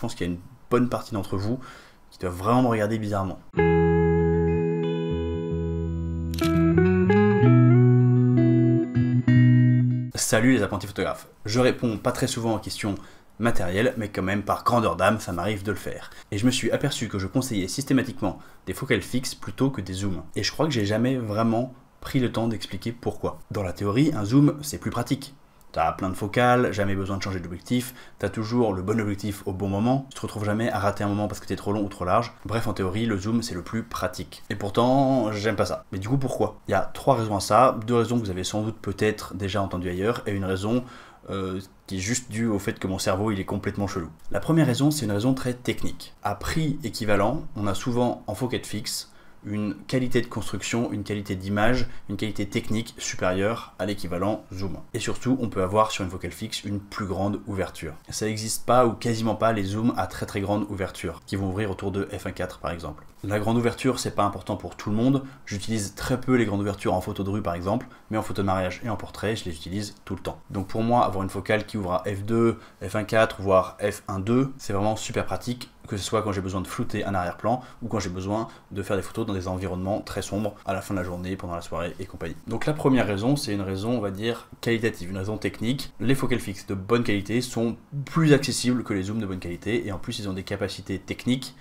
pense qu'il y a une bonne partie d'entre vous qui doivent vraiment me regarder bizarrement. Salut les apprentis photographes. Je réponds pas très souvent aux questions matérielles, mais quand même par grandeur d'âme, ça m'arrive de le faire. Et je me suis aperçu que je conseillais systématiquement des focales fixes plutôt que des zooms. Et je crois que j'ai jamais vraiment pris le temps d'expliquer pourquoi. Dans la théorie, un zoom, c'est plus pratique. T'as plein de focales, jamais besoin de changer d'objectif, t'as toujours le bon objectif au bon moment, tu te retrouves jamais à rater un moment parce que t'es trop long ou trop large. Bref, en théorie, le zoom c'est le plus pratique. Et pourtant, j'aime pas ça. Mais du coup, pourquoi? Il y a 3 raisons à ça, 2 raisons que vous avez sans doute peut-être déjà entendues ailleurs, et une raison qui est juste due au fait que mon cerveau il est complètement chelou. La première raison, c'est une raison très technique. À prix équivalent, on a souvent en focale fixe une qualité de construction, une qualité d'image, une qualité technique supérieure à l'équivalent zoom. Et surtout, on peut avoir sur une focale fixe une plus grande ouverture. Ça n'existe pas ou quasiment pas les zooms à très très grande ouverture, qui vont ouvrir autour de f1.4 par exemple. La grande ouverture, c'est pas important pour tout le monde. J'utilise très peu les grandes ouvertures en photo de rue par exemple, mais en photo de mariage et en portrait, je les utilise tout le temps. Donc pour moi, avoir une focale qui ouvre à f2, f1.4, voire f1.2, c'est vraiment super pratique, que ce soit quand j'ai besoin de flouter un arrière-plan ou quand j'ai besoin de faire des photos dans des environnements très sombres à la fin de la journée, pendant la soirée et compagnie. Donc la première raison, c'est une raison, on va dire, qualitative, une raison technique. Les focales fixes de bonne qualité sont plus accessibles que les zooms de bonne qualité et en plus ils ont des capacités techniques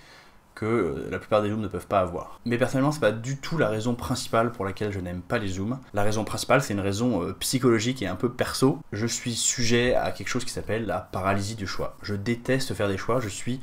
que la plupart des zooms ne peuvent pas avoir. Mais personnellement, c'est pas du tout la raison principale pour laquelle je n'aime pas les zooms. La raison principale, c'est une raison psychologique et un peu perso. Je suis sujet à quelque chose qui s'appelle la paralysie du choix. Je déteste faire des choix, je suis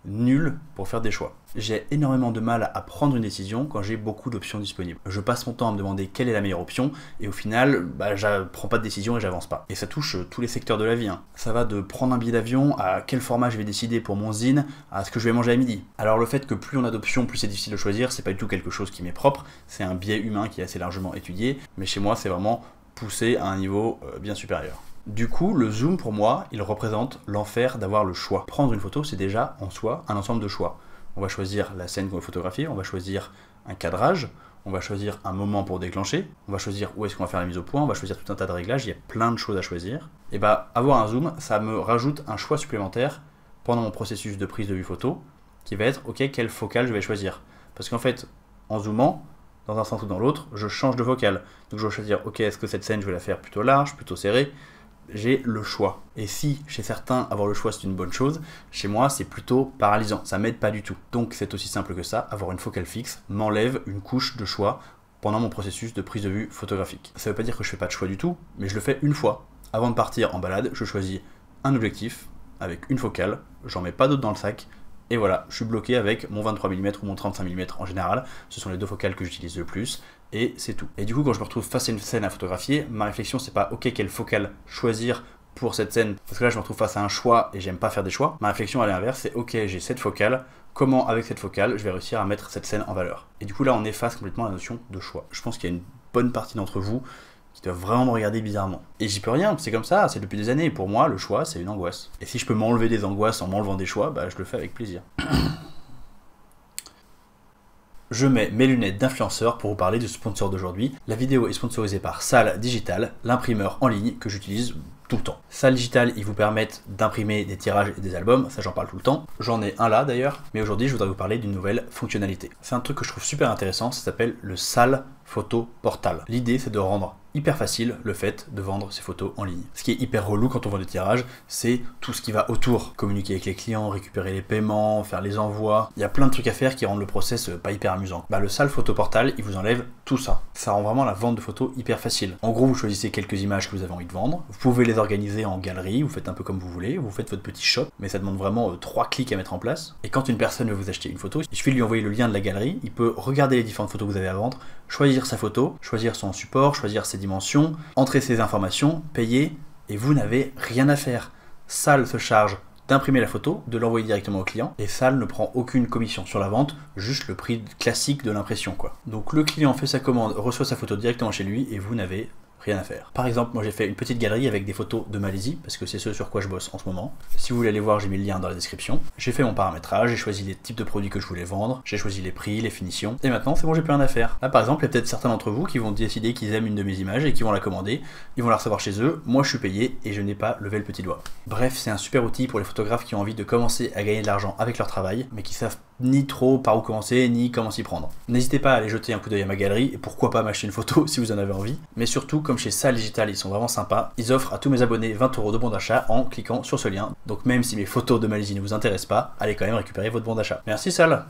nul pour faire des choix. J'ai énormément de mal à prendre une décision quand j'ai beaucoup d'options disponibles. Je passe mon temps à me demander quelle est la meilleure option et au final, je prends pas de décision et j'avance pas. Et ça touche tous les secteurs de la vie. Ça va de prendre un billet d'avion à quel format je vais décider pour mon zine à ce que je vais manger à midi. Alors le fait que plus on a d'options, plus c'est difficile de choisir, c'est pas du tout quelque chose qui m'est propre. C'est un biais humain qui est assez largement étudié, mais chez moi c'est vraiment poussé à un niveau bien supérieur. Du coup, le zoom pour moi, il représente l'enfer d'avoir le choix. Prendre une photo, c'est déjà en soi un ensemble de choix. On va choisir la scène qu'on veut photographier, on va choisir un cadrage, on va choisir un moment pour déclencher, on va choisir où est-ce qu'on va faire la mise au point, on va choisir tout un tas de réglages, il y a plein de choses à choisir. Et avoir un zoom, ça me rajoute un choix supplémentaire pendant mon processus de prise de vue photo, qui va être, ok, quelle focale je vais choisir. Parce qu'en fait, en zoomant, dans un sens ou dans l'autre, je change de focale. Donc je vais choisir, ok, est-ce que cette scène, je vais la faire plutôt large, plutôt serrée? J'ai le choix. Et si chez certains avoir le choix c'est une bonne chose, chez moi c'est plutôt paralysant, ça m'aide pas du tout. Donc c'est aussi simple que ça, avoir une focale fixe m'enlève une couche de choix pendant mon processus de prise de vue photographique. Ça veut pas dire que je fais pas de choix du tout, mais je le fais une fois. Avant de partir en balade, je choisis un objectif avec une focale, j'en mets pas d'autres dans le sac, et voilà, je suis bloqué avec mon 23 mm ou mon 35 mm en général, ce sont les 2 focales que j'utilise le plus, et c'est tout. Et du coup, quand je me retrouve face à une scène à photographier, ma réflexion c'est pas ok, quelle focale choisir pour cette scène, parce que là je me retrouve face à un choix et j'aime pas faire des choix. Ma réflexion à l'inverse c'est ok, j'ai cette focale, comment avec cette focale je vais réussir à mettre cette scène en valeur. Et du coup là on efface complètement la notion de choix. Je pense qu'il y a une bonne partie d'entre vous qui doivent vraiment me regarder bizarrement. Et j'y peux rien, c'est comme ça, c'est depuis des années, et pour moi le choix c'est une angoisse. Et si je peux m'enlever des angoisses en m'enlevant des choix, je le fais avec plaisir. Je mets mes lunettes d'influenceur pour vous parler du sponsor d'aujourd'hui. La vidéo est sponsorisée par Salle Digital, l'imprimeur en ligne que j'utilise tout le temps. Salle Digital, ils vous permettent d'imprimer des tirages et des albums, ça j'en parle tout le temps. J'en ai un là d'ailleurs, mais aujourd'hui je voudrais vous parler d'une nouvelle fonctionnalité. C'est un truc que je trouve super intéressant, ça s'appelle le Salle Photo Portal. L'idée c'est de rendre hyper facile le fait de vendre ses photos en ligne. Ce qui est hyper relou quand on vend des tirages, c'est tout ce qui va autour. Communiquer avec les clients, récupérer les paiements, faire les envois. Il y a plein de trucs à faire qui rendent le process pas hyper amusant. Le Salle Photo Portal, il vous enlève tout ça. Ça rend vraiment la vente de photos hyper facile. En gros, vous choisissez quelques images que vous avez envie de vendre. Vous pouvez les organiser en galerie, vous faites un peu comme vous voulez, vous faites votre petit shop, mais ça demande vraiment 3 clics à mettre en place. Et quand une personne veut vous acheter une photo, il suffit de lui envoyer le lien de la galerie, il peut regarder les différentes photos que vous avez à vendre, choisir sa photo, choisir son support, choisir ses dimensions, entrer ses informations, payer, et vous n'avez rien à faire. Salle se charge d'imprimer la photo, de l'envoyer directement au client, et Salle ne prend aucune commission sur la vente, juste le prix classique de l'impression quoi. Donc le client fait sa commande, reçoit sa photo directement chez lui, et vous n'avez rien à faire. Par exemple, moi j'ai fait une petite galerie avec des photos de Malaisie, parce que c'est ce sur quoi je bosse en ce moment. Si vous voulez aller voir, j'ai mis le lien dans la description. J'ai fait mon paramétrage, j'ai choisi les types de produits que je voulais vendre, j'ai choisi les prix, les finitions, et maintenant c'est bon, j'ai plus rien à faire. Là par exemple, il y a peut-être certains d'entre vous qui vont décider qu'ils aiment une de mes images et qui vont la commander, ils vont la recevoir chez eux, moi je suis payé et je n'ai pas levé le petit doigt. Bref, c'est un super outil pour les photographes qui ont envie de commencer à gagner de l'argent avec leur travail, mais qui savent ni trop par où commencer, ni comment s'y prendre. N'hésitez pas à aller jeter un coup d'œil à ma galerie, et pourquoi pas m'acheter une photo si vous en avez envie. Mais surtout, comme chez Sal Digital, ils sont vraiment sympas, ils offrent à tous mes abonnés 20 € de bon d'achat en cliquant sur ce lien. Donc même si mes photos de Malaisie ne vous intéressent pas, allez quand même récupérer votre bon d'achat. Merci Sal.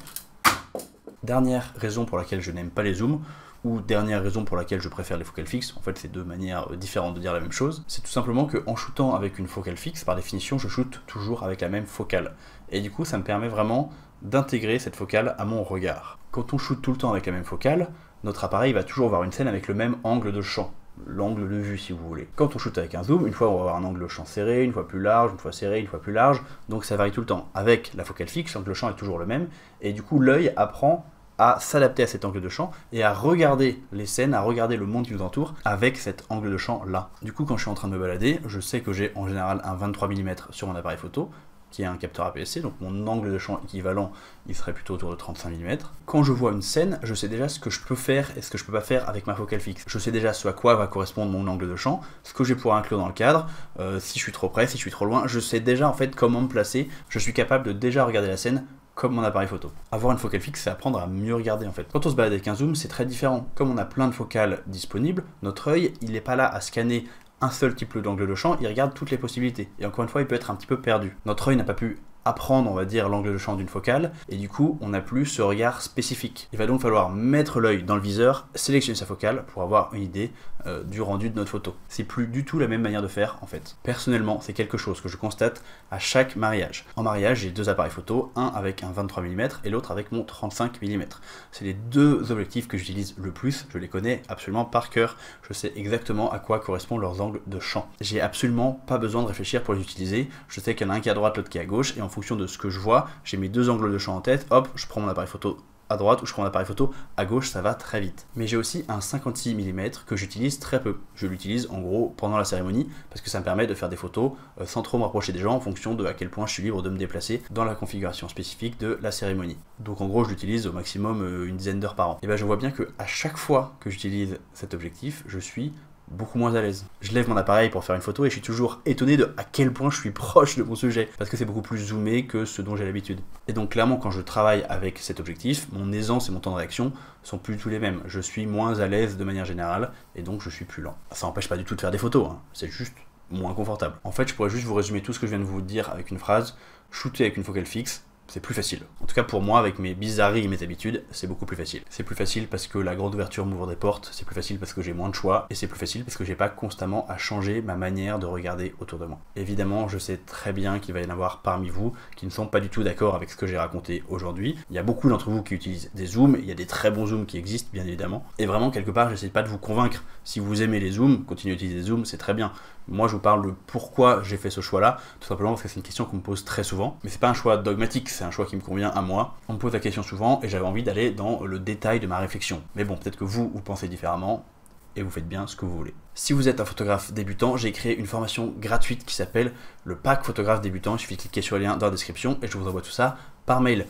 Dernière raison pour laquelle je n'aime pas les zooms, ou dernière raison pour laquelle je préfère les focales fixes, en fait c'est deux manières différentes de dire la même chose, c'est tout simplement qu'en shootant avec une focale fixe, par définition je shoote toujours avec la même focale. Et du coup ça me permet vraiment d'intégrer cette focale à mon regard. Quand on shoot tout le temps avec la même focale, notre appareil va toujours voir une scène avec le même angle de champ, l'angle de vue si vous voulez. Quand on shoot avec un zoom, une fois on va avoir un angle de champ serré, une fois plus large, une fois serré, une fois plus large, donc ça varie tout le temps. Avec la focale fixe, l'angle de champ est toujours le même, et du coup l'œil apprend à s'adapter à cet angle de champ et à regarder les scènes, à regarder le monde qui nous entoure avec cet angle de champ là. Du coup quand je suis en train de me balader, je sais que j'ai en général un 23 mm sur mon appareil photo, qui est un capteur APS-C, donc mon angle de champ équivalent, il serait plutôt autour de 35 mm. Quand je vois une scène, je sais déjà ce que je peux faire et ce que je peux pas faire avec ma focale fixe. Je sais déjà ce à quoi va correspondre mon angle de champ, ce que je vais pouvoir inclure dans le cadre, si je suis trop près, si je suis trop loin, je sais déjà en fait comment me placer, je suis capable de déjà regarder la scène comme mon appareil photo. Avoir une focale fixe, c'est apprendre à mieux regarder en fait. Quand on se balade avec un zoom, c'est très différent. Comme on a plein de focales disponibles, notre œil, il n'est pas là à scanner un seul type d'angle de champ, il regarde toutes les possibilités. Et encore une fois, il peut être un petit peu perdu. Notre œil n'a pas pu apprendre, on va dire, l'angle de champ d'une focale, et du coup, on n'a plus ce regard spécifique. Il va donc falloir mettre l'œil dans le viseur, sélectionner sa focale pour avoir une idée du rendu de notre photo. C'est plus du tout la même manière de faire, en fait. Personnellement, c'est quelque chose que je constate à chaque mariage. En mariage, j'ai deux appareils photo, un avec un 23 mm et l'autre avec mon 35 mm. C'est les deux objectifs que j'utilise le plus, je les connais absolument par cœur, je sais exactement à quoi correspondent leurs angles de champ. J'ai absolument pas besoin de réfléchir pour les utiliser, je sais qu'il y en a un qui est à droite, l'autre qui est à gauche, et en fonction de ce que je vois, j'ai mes deux angles de champ en tête, hop, je prends mon appareil photo à droite ou je prends mon appareil photo à gauche, ça va très vite. Mais j'ai aussi un 56 mm que j'utilise très peu. Je l'utilise en gros pendant la cérémonie parce que ça me permet de faire des photos sans trop me rapprocher des gens en fonction de à quel point je suis libre de me déplacer dans la configuration spécifique de la cérémonie. Donc en gros je l'utilise au maximum une dizaine d'heures par an. Et bien je vois bien que à chaque fois que j'utilise cet objectif, je suis beaucoup moins à l'aise. Je lève mon appareil pour faire une photo et je suis toujours étonné de à quel point je suis proche de mon sujet, parce que c'est beaucoup plus zoomé que ce dont j'ai l'habitude. Et donc clairement quand je travaille avec cet objectif, mon aisance et mon temps de réaction sont plus du tout les mêmes. Je suis moins à l'aise de manière générale, et donc je suis plus lent. Ça n'empêche pas du tout de faire des photos, hein. C'est juste moins confortable. En fait, je pourrais juste vous résumer tout ce que je viens de vous dire avec une phrase: shooter avec une focale fixe, c'est plus facile. En tout cas pour moi, avec mes bizarreries et mes habitudes, c'est beaucoup plus facile. C'est plus facile parce que la grande ouverture m'ouvre des portes, c'est plus facile parce que j'ai moins de choix, et c'est plus facile parce que j'ai pas constamment à changer ma manière de regarder autour de moi. Évidemment, je sais très bien qu'il va y en avoir parmi vous qui ne sont pas du tout d'accord avec ce que j'ai raconté aujourd'hui. Il y a beaucoup d'entre vous qui utilisent des zooms, il y a des très bons zooms qui existent bien évidemment, et vraiment quelque part j'essaie pas de vous convaincre. Si vous aimez les zooms, continuez à utiliser des zooms, c'est très bien. Moi je vous parle de pourquoi j'ai fait ce choix là, tout simplement parce que c'est une question qu'on me pose très souvent, mais c'est pas un choix dogmatique, c'est un choix qui me convient à moi. On me pose la question souvent et j'avais envie d'aller dans le détail de ma réflexion. Mais bon, peut-être que vous pensez différemment et vous faites bien ce que vous voulez. Si vous êtes un photographe débutant, j'ai créé une formation gratuite qui s'appelle le pack photographe débutant. Il suffit de cliquer sur le lien dans la description et je vous envoie tout ça par mail.